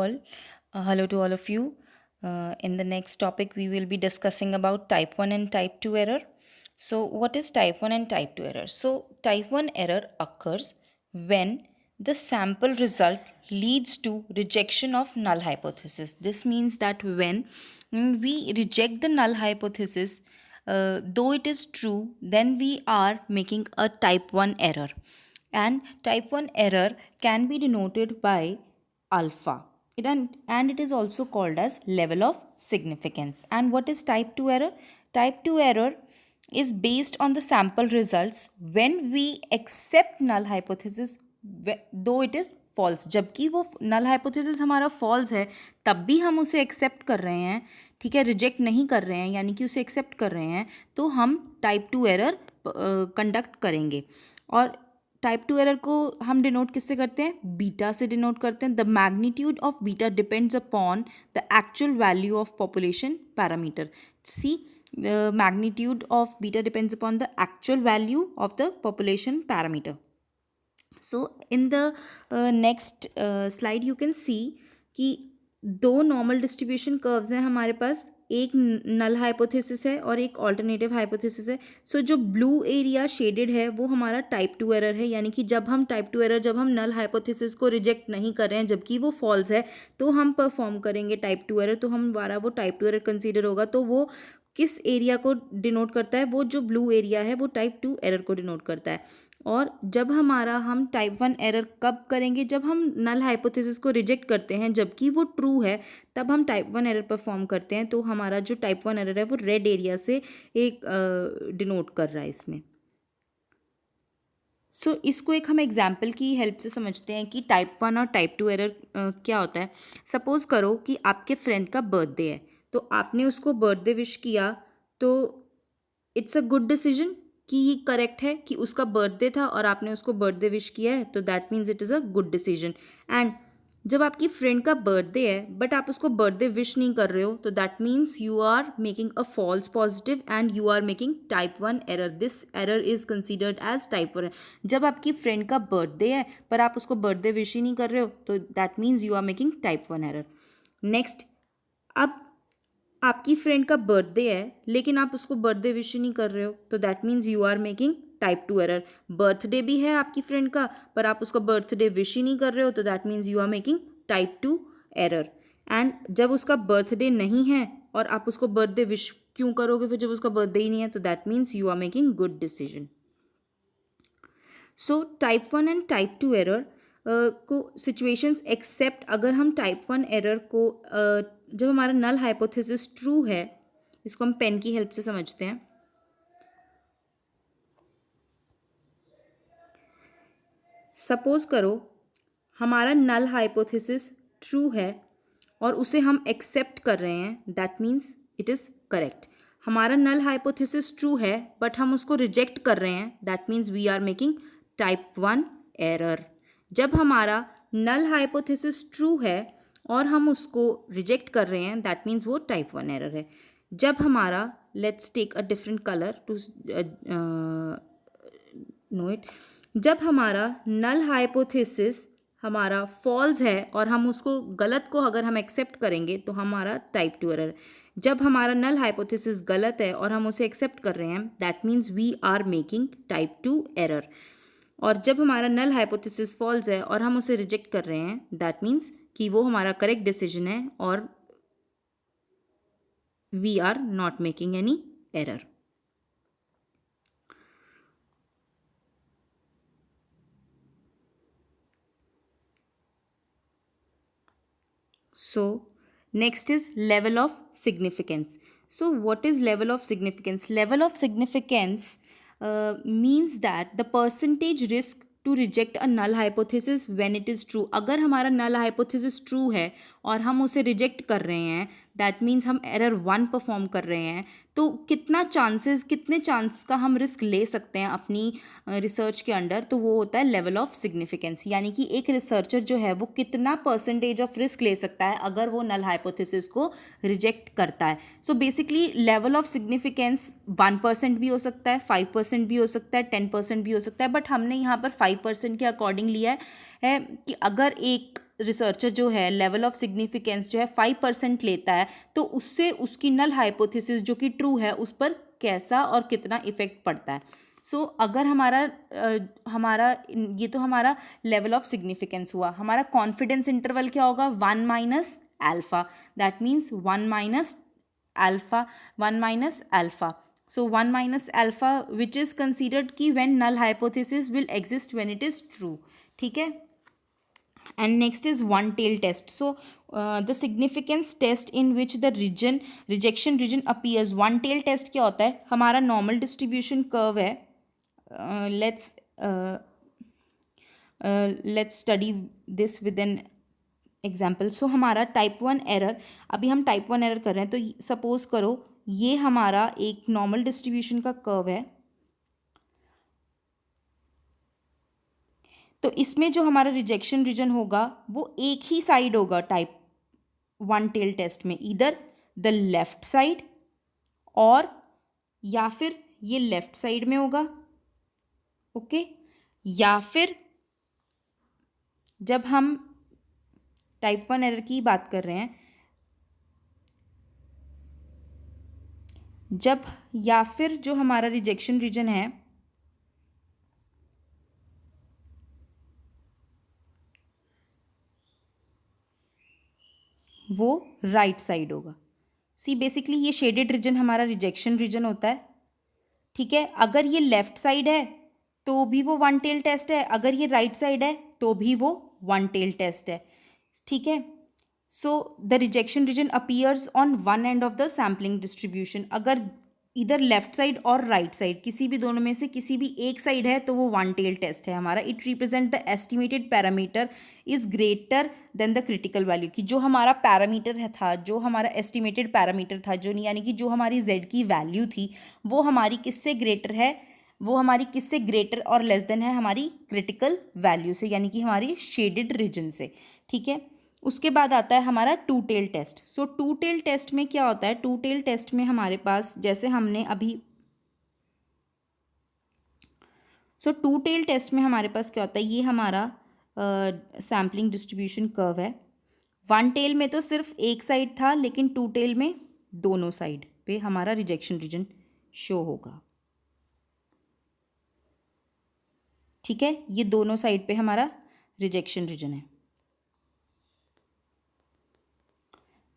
all. Hello to all of you. In the next topic, we will be discussing about type 1 and type 2 error. So, what is type 1 and type 2 error? So, type 1 error occurs when the sample result leads to rejection of null hypothesis. This means that when we reject the null hypothesis, though it is true, then we are making a type 1 error. And type 1 error can be denoted by alpha. And it is also called as level of significance. And what is type 2 error? Type 2 error is based on the sample results when we accept null hypothesis though it is false. जबकि वो null hypothesis हमारा false है तब भी हम उसे accept कर रहे हैं, ठीक है, रिजेक्ट नहीं कर रहे हैं, यानी कि उसे एक्सेप्ट कर रहे हैं, तो हम टाइप 2 एरर कंडक्ट करेंगे. और टाइप 2 एरर को हम डिनोट किससे करते हैं? बीटा से डिनोट करते हैं. The magnitude of beta depends upon the actual value of population parameter. See, magnitude of beta depends upon the actual value of the population parameter. So in the next slide you can see कि दो normal distribution curves हैं हमारे पास. एक null hypothesis है और एक alternative hypothesis है. सो जो ब्लू एरिया शेडेड है वो हमारा टाइप 2 एरर है, यानी कि जब हम टाइप 2 एरर, जब हम नल हाइपोथेसिस को रिजेक्ट नहीं कर रहे हैं जबकि वो फॉल्स है, तो हम परफॉर्म करेंगे टाइप 2 एरर. तो हमारा वो टाइप 2 एरर कंसीडर होगा. तो वो किस एरिया को डिनोट करता है? वो जो ब्लू एरिया है वो टाइप 2 एरर को डिनोट करता है. और जब हम टाइप 1 एरर कब करेंगे? जब हम नल हाइपोथेसिस को रिजेक्ट करते हैं जबकि वो ट्रू है, तब हम टाइप 1 एरर परफॉर्म करते हैं. तो हमारा जो टाइप 1 एरर है वो रेड एरिया से एक डिनोट कर रहा है इसमें. सो इसको एक हम एग्जाम्पल की हेल्प से समझते हैं कि टाइप 1 और टाइप 2 एरर क्या होता है. सपोज करो कि आपके फ्रेंड का बर्थडे है, तो आपने उसको बर्थडे विश किया, तो इट्स अ गुड डिसीजन कि ये करेक्ट है कि उसका बर्थडे था और आपने उसको बर्थडे विश किया है, तो that means it is a good decision. And जब आपकी फ्रेंड का बर्थडे है बट आप उसको बर्थडे विश नहीं कर रहे हो, तो that means you are making a false positive and you are making type 1 error. This error is considered as type 1. जब आपकी फ्रेंड का बर्थडे है पर आप उसको बर्थडे विश ही नहीं कर रहे हो, तो that means you are making type 1 error. Next, अब आपकी फ्रेंड का बर्थडे है लेकिन आप उसको बर्थडे विश नहीं कर रहे हो, तो that means you are making type 2 error. Birthday भी है आपकी फ्रेंड का पर आप उसका बर्थडे विश ही नहीं कर रहे हो, तो that means you are making type 2 error. And जब उसका बर्थडे नहीं है और आप उसको बर्थडे विश क्यों करोगे फिर जब उसका बर्थडे ही नहीं है, तो that means you are making good decision. So type 1 and type 2 error को सिचुएशंस एक्सेप्ट अगर हम टाइप 1 एरर को जब हमारा नल हाइपोथेसिस ट्रू है, इसको हम पेन की हेल्प से समझते हैं. सपोज करो हमारा नल हाइपोथेसिस ट्रू है और उसे हम एक्सेप्ट कर रहे हैं, that means it is correct. हमारा नल हाइपोथेसिस ट्रू है बट हम उसको रिजेक्ट कर रहे हैं, that means we are making type 1 error. जब हमारा नल हाइपोथेसिस ट्रू है और हम उसको रिजेक्ट कर रहे हैं, दैट मीन्स वो टाइप 1 एरर है. जब हमारा, let's take a different colour to know it, जब हमारा नल हाइपोथेसिस हमारा फॉल्स है और हम उसको गलत को अगर हम एक्सेप्ट करेंगे तो हमारा टाइप 2 एरर. जब हमारा नल हाइपोथेसिस गलत है और हम उसे एक्सेप्ट कर रहे हैं, that means we are making type 2 error. और जब हमारा नल हाइपोथेसिस फॉल्स है और हम उसे रिजेक्ट कर रहे हैं, दैट मीन्स कि वो हमारा करेक्ट डिसीजन है और we are not making any error. So next is level of significance. So what is level of significance? Level of significance means that the percentage risk to reject a null hypothesis when it is true. अगर हमारा null hypothesis true है और हम उसे reject कर रहे हैं, that means हम एरर 1 परफॉर्म कर रहे हैं, तो कितने चांस का हम रिस्क ले सकते हैं अपनी रिसर्च के अंडर, तो वो होता है लेवल ऑफ सिग्निफिकेंस. यानी कि एक रिसर्चर जो है वो कितना परसेंटेज ऑफ रिस्क ले सकता है अगर वो नल हाइपोथेसिस को रिजेक्ट करता है. So basically level of significance 1% भी हो सकता है, 5% भी हो सकता है, 10% भी हो सकता है, बट हमने यहाँ पर 5% के अकॉर्डिंग लिया है कि अगर एक रिसर्चर जो है लेवल ऑफ सिग्निफिकेंस जो है 5% लेता है, तो उससे उसकी नल हाइपोथेसिस जो कि ट्रू है उस पर कैसा और कितना इफेक्ट पड़ता है। सो अगर हमारा ये तो हमारा लेवल ऑफ सिग्निफिकेंस हुआ। हमारा कॉन्फिडेंस इंटरवल क्या होगा? 1 minus alpha, that means 1 minus alpha, 1 minus alpha. So 1 minus alpha which is considered कि when null hypothesis will exist when it is true, ठीक है। And next is one tail test. So the significance test in which the rejection region appears. One tail test क्या होता है? हमारा normal distribution curve है। Let's study this with an example. So हमारा type 1 error, अभी हम type 1 error कर रहे हैं, तो सपोज करो ये हमारा एक नॉर्मल डिस्ट्रीब्यूशन का कर्व है, तो इसमें जो हमारा रिजेक्शन रीजन होगा वो एक ही साइड होगा टाइप 1 टेल टेस्ट में, इधर द लेफ्ट साइड और या फिर ये लेफ्ट साइड में होगा, ओके। या फिर जब हम टाइप 1 एरर की बात कर रहे हैं, जब या फिर जो हमारा रिजेक्शन रीजन है वो राइट साइड होगा। सी बेसिकली ये शेडेड रीजन हमारा रिजेक्शन रीजन होता है, ठीक है। अगर ये लेफ्ट साइड है तो भी वो वन टेल टेस्ट है, अगर ये राइट साइड है तो भी वो वन टेल टेस्ट है, ठीक है। So the rejection region appears on one end of the sampling distribution. अगर इधर लेफ्ट साइड और राइट साइड किसी भी दोनों में से किसी भी एक साइड है तो वो वन टेल टेस्ट है हमारा। It represent the estimated parameter is greater than the critical value, कि जो हमारा पैरामीटर है था, जो हमारा एस्टिमेटेड पैरामीटर था, जो यानी कि जो हमारी z की वैल्यू थी वो हमारी किससे ग्रेटर है, वो हमारी किससे ग्रेटर और लेस देन है हमारी क्रिटिकल वैल्यू से, यानी कि हमारी शेडेड रीजन से, ठीक है। उसके बाद आता है हमारा two tail test. So two tail test में क्या होता है? टू टेल टेस्ट में हमारे पास जैसे हमने अभी टू टेल टेस्ट में हमारे पास क्या होता है? ये हमारा सैम्पलिंग डिस्ट्रीब्यूशन कर्व है। वन टेल में तो सिर्फ एक साइड था, लेकिन टू टेल में दोनों साइड पे हमारा रिजेक्शन रीजन शो होगा, ठीक है। ये दोनों साइड पे हमारा रिजेक्शन रीजन है,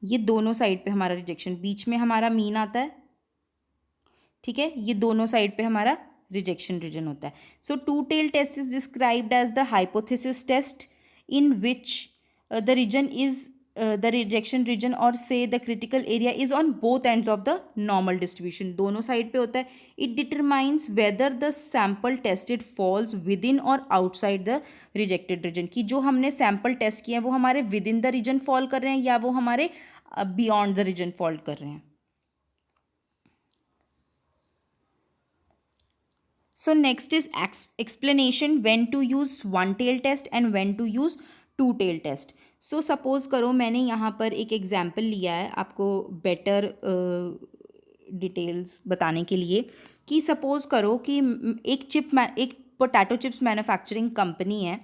ये दोनों साइड पे हमारा रिजेक्शन, बीच में हमारा मीन आता है, ठीक है। ये दोनों साइड पे हमारा रिजेक्शन रीजन होता है। So two tail test is described as the hypothesis test in which the region is the rejection region or say the critical area is on both ends of the normal distribution, दोनों side पे होता है। It determines whether the sample tested falls within or outside the rejected reason, कि जो हमने sample test किए हैं वो हमारे within the region fall कर रहे हैं या वो हमारे बियॉन्ड द रीजन फॉल कर रहे हैं। So next is explanation when to use one tail test and when to use two tail test. So suppose करो मैंने यहाँ पर एक एग्जाम्पल लिया है आपको बेटर डिटेल्स बताने के लिए, कि सपोज़ करो कि एक पोटैटो चिप्स मैन्युफैक्चरिंग कंपनी है,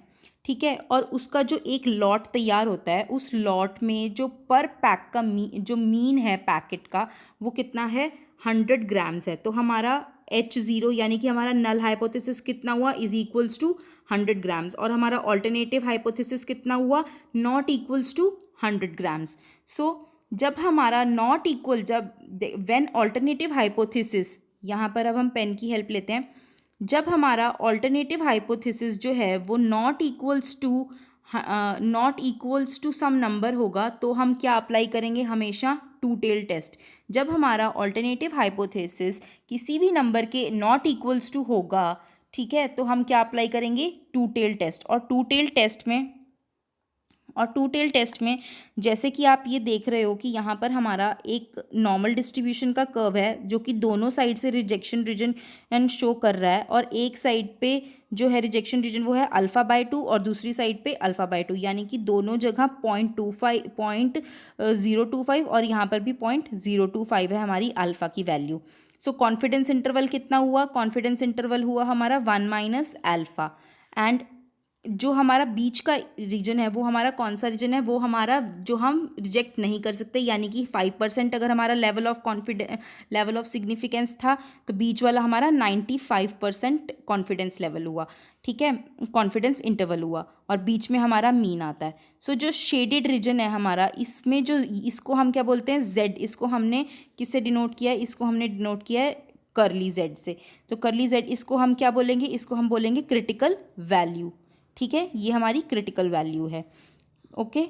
ठीक है। और उसका जो एक लॉट तैयार होता है, उस लॉट में जो पर पैक का जो मीन है पैकेट का वो कितना है? 100 ग्राम्स है। तो हमारा H0 यानी कि हमारा नल हाइपोथेसिस कितना हुआ? Is equals to 100 grams. और हमारा ऑल्टरनेटिव हाइपोथेसिस कितना हुआ? Not equals to 100 grams. So जब हमारा नॉट इक्वल, जब व्हेन ऑल्टरनेटिव हाइपोथेसिस, यहाँ पर अब हम पेन की हेल्प लेते हैं, जब हमारा ऑल्टरनेटिव हाइपोथेसिस जो है वो not equals to some number होगा, तो हम क्या अप्लाई करेंगे? हमेशा टू टेल टेस्ट। जब हमारा ऑल्टरनेटिव हाइपोथेसिस किसी भी नंबर के नॉट इक्वल्स टू होगा, ठीक है, तो हम क्या अप्लाई करेंगे? Two tail test. और टू टेल टेस्ट में जैसे कि आप ये देख रहे हो कि यहाँ पर हमारा एक नॉर्मल डिस्ट्रीब्यूशन का कर्व है जो कि दोनों साइड से रिजेक्शन रीजन शो कर रहा है, और एक साइड पे जो है रिजेक्शन रीजन वो है α/2 और दूसरी साइड पे α/2, यानी कि दोनों जगह 0.025 और यहाँ पर भी 0.025 है हमारी अल्फ़ा की वैल्यू। सो कॉन्फिडेंस इंटरवल कितना हुआ? कॉन्फिडेंस इंटरवल हुआ हमारा 1 माइनस अल्फ़ा। एंड जो हमारा बीच का रीजन है वो हमारा कौन सा रीजन है, वो हमारा जो हम रिजेक्ट नहीं कर सकते, यानी कि 5% अगर हमारा लेवल ऑफ सिग्निफिकेंस था तो बीच वाला हमारा 95% कॉन्फिडेंस लेवल हुआ, ठीक है, कॉन्फिडेंस इंटरवल हुआ, और बीच में हमारा मीन आता है। सो जो शेडेड रीजन है हमारा, इसमें जो इसको हम क्या बोलते हैं, जेड, इसको हमने किससे डिनोट किया है, इसको हमने डिनोट किया है करली जेड से। तो करली जेड इसको हम क्या बोलेंगे, इसको हम बोलेंगे क्रिटिकल वैल्यू, ठीक है, ये हमारी क्रिटिकल वैल्यू है। ओके,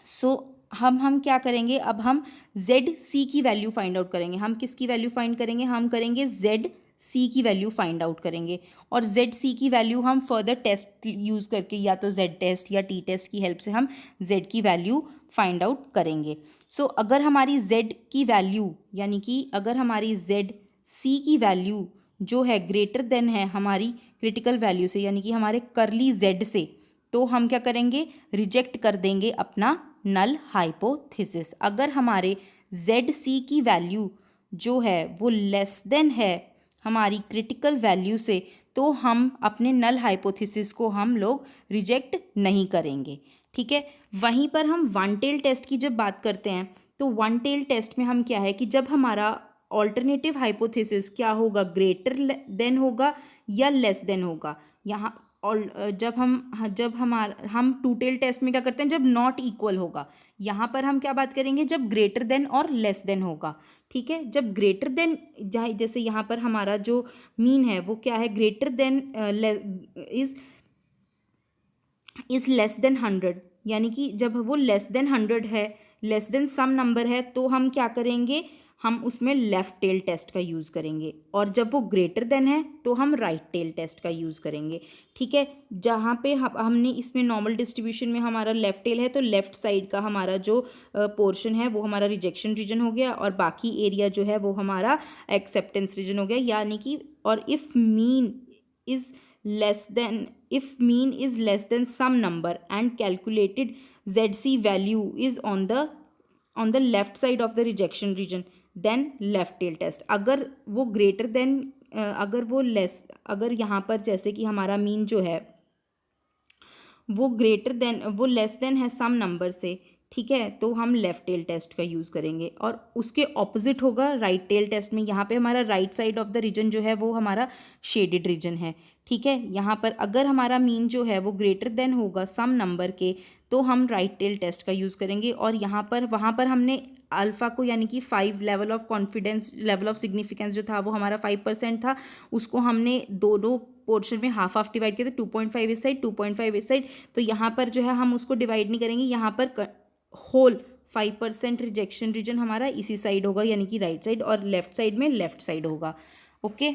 सो हम क्या करेंगे, अब हम जेड सी की वैल्यू फाइंड आउट करेंगे। हम किसकी वैल्यू फाइंड करेंगे, हम करेंगे जेड सी की वैल्यू फाइंड आउट करेंगे, और जेड सी की वैल्यू हम फर्दर टेस्ट यूज़ करके, या तो जेड टेस्ट या टी टेस्ट की हेल्प से हम जेड की वैल्यू फाइंड आउट करेंगे। सो अगर हमारी जेड की वैल्यू, यानी कि अगर हमारी जेड सी की वैल्यू जो है ग्रेटर देन है हमारी क्रिटिकल वैल्यू से, यानी कि हमारे करली जेड से, तो हम क्या करेंगे, रिजेक्ट कर देंगे अपना नल हाइपोथेसिस। अगर हमारे जेड सी की वैल्यू जो है वो लेस देन है हमारी क्रिटिकल वैल्यू से, तो हम अपने नल हाइपोथेसिस को हम लोग रिजेक्ट नहीं करेंगे, ठीक है। वहीं पर हम वन टेल टेस्ट की जब बात करते हैं, तो वन टेल टेस्ट में हम क्या है कि जब हमारा ऑल्टरनेटिव हाइपोथेसिस क्या होगा, ग्रेटर देन होगा या लेस देन होगा। यहाँ और जब हम टू टेल टेस्ट में क्या करते हैं, जब नॉट इक्वल होगा। यहाँ पर हम क्या बात करेंगे, जब ग्रेटर देन और लेस देन होगा, ठीक है। जब ग्रेटर देन, जैसे यहाँ पर हमारा जो मीन है वो क्या है, greater than is less than 100, यानी कि जब वो लेस देन 100 है, लेस देन सम नंबर है, तो हम क्या करेंगे, हम उसमें लेफ्ट टेल टेस्ट का यूज़ करेंगे, और जब वो ग्रेटर देन है तो हम राइट टेल टेस्ट का यूज़ करेंगे, ठीक है। जहाँ पे हमने इसमें नॉर्मल डिस्ट्रीब्यूशन में हमारा लेफ्ट टेल है, तो लेफ्ट साइड का हमारा जो पोर्शन है वो हमारा रिजेक्शन रीजन हो गया, और बाकी एरिया जो है वो हमारा एक्सेप्टेंस रीजन हो गया, यानी कि, और is less than if mean is less than some number and calculated zc value is on the left side of the rejection region, then left tail test। अगर वो greater than अगर वो less, अगर यहाँ पर जैसे कि हमारा मीन जो है वो ग्रेटर देन, वो लेस देन है सम नंबर से, ठीक है, तो हम लेफ्ट टेल टेस्ट का यूज़ करेंगे, और उसके ऑपोजिट होगा राइट टेल टेस्ट में। यहाँ पे हमारा right side of the region जो है वो हमारा शेडेड रीजन है, ठीक है। यहाँ पर अगर हमारा मीन जो है वो ग्रेटर देन होगा सम नंबर के, तो हम राइट टेल टेस्ट का यूज़ करेंगे, और यहाँ पर वहाँ पर हमने अल्फ़ा को, यानी कि 5 level of confidence, level of significance जो था वो हमारा 5% था, उसको हमने दो पोर्शन में हाफ हाफ डिवाइड किया था, 2.5 इस साइड, 2.5 इस साइड। तो यहाँ पर जो है हम उसको डिवाइड नहीं करेंगे, यहाँ पर होल 5% रिजेक्शन रीजन हमारा इसी साइड होगा, यानी कि राइट साइड, और लेफ्ट साइड में लेफ्ट साइड होगा। ओके,